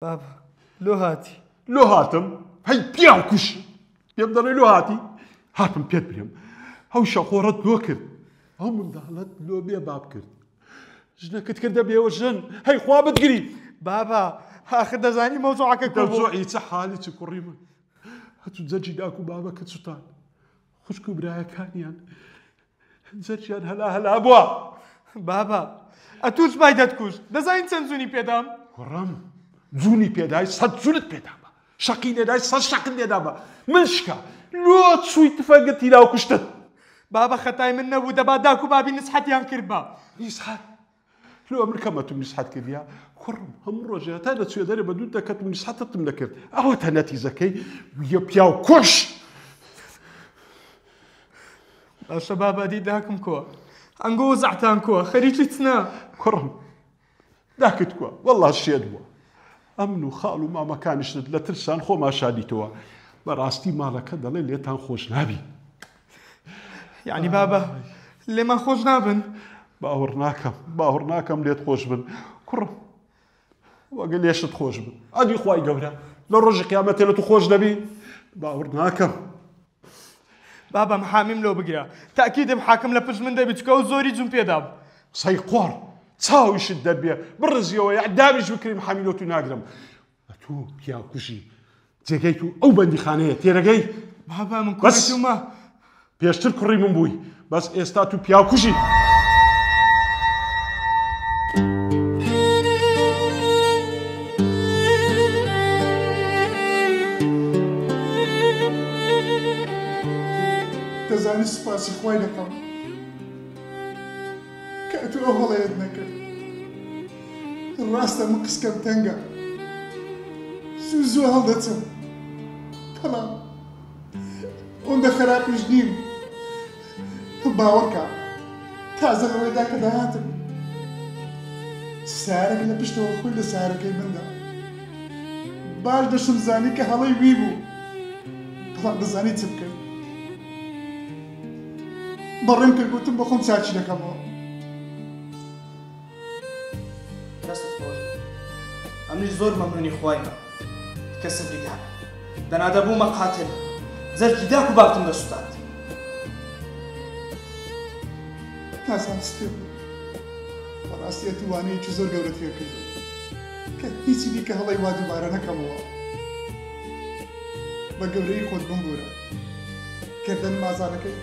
بابا لۆ هاتی لۆ هاتم هەی پیاو کوش پێم دەڵێ لۆ هاتی هاتم پێت بێم ئەو شەقۆڕەت لۆ کرد ئەو منداڵەت لۆ بێ باب کرد ژنەکەت کردە بێوە ژن هەی خوا بتگری بابا آخر دەزانی مەوزوعەکە دەوزۆعی چە حالی چ کوڕی من هەتوو جەرجی داک و بابەکە سوتان خوشک و برایەکانیان جەرجیان هەلا بووە بابا ئەتوش بای دەتکوش دەزانین چەند جوونی پێدام کوڕم جوونی پێدای سەد جوونت پێدامە شەقی لێدای سەد شەقت لێدامە من شکا لۆ چووی تفەنگە تیرا و کوشتت بابا خەتای من نەبوو دەبا داک و بابی نسحەتیان کرد بە نسحەت لۆ ئەمر کەمەتم نسحەت کردیا کوڕم هەموو ڕۆژێ تا دەچوێ دەرێ بە دوو دەکەت و نسحەتتم دەکرد ئەوەتە نەتیجەکەی ویە پیاو کوش باشە بابا دی داکم کۆ ئەنگۆ وەزعتان کۆ خەریکی چنە کوڕم داکت کووە وەڵڵا شێت بووە ئەمن و خاڵ و مامەکانیشت لە ترسان خۆما شادیتەوە بەڕاستی ماڵەکە دەڵێ لێتان خۆش نابی یعنی بابا لێمان خۆش نابن باوەڕ ناکەم لێت خۆش بن کوڕم وەگە لێشت خۆش بن ئەدی خوای گەورە لە ڕۆژی قیامەتێ لە تو خۆش دەبی باوەڕ ناکەم بابا محامیم لۆ بگرە تاکیدم حاکم لە پشت من دەبی چکە و زۆری جوون پێدام سەی قۆڕ چاویشت دەبێ بڕزیەوە یعدامیش بکری محامی لۆ تو ناگرم ئەتۆ پیاکوژی جێگەی تو ئەو بەندیخانەیە تێرەگەی بابا من کوڕیتومە پێشتر کوڕی من بووی بەس ئێستا تو پیاکوژی دەزانی سوپاسی خوای دەکەم کە ئەتو ئەو هەڵەیەت نەکرد ڕاستە من قسکەم تەنگە زوو هەڵدەچم بەڵام ئەوەندە خراپیش نیم باوەڕکە تازە لەوەیدا کە داهاتم سارێک لە پشتەوە خۆی لە سارەکەی مندا باش دەشم زانی کە هەڵەی وی بوو بەڵام دەزانی چ بکەم بەڕێم کرد گوتم بە خۆم چاچی دەکەمەوە دەستت خۆش ئەمنیش زۆر مەمنونی خوایمە کە سبری دابێ دەنادەبوومە قاتل زەرکی داک و بابتم دەسووتات نازانم سپێ بوو بەڕاستی ئەتوانەیەکی زۆر گەورەت فێر کردم کە هیچی دیکە هەڵەی وا دووبارە نەکەمەوە بە گەورەی خۆت بمبورە کردن مازانەکەی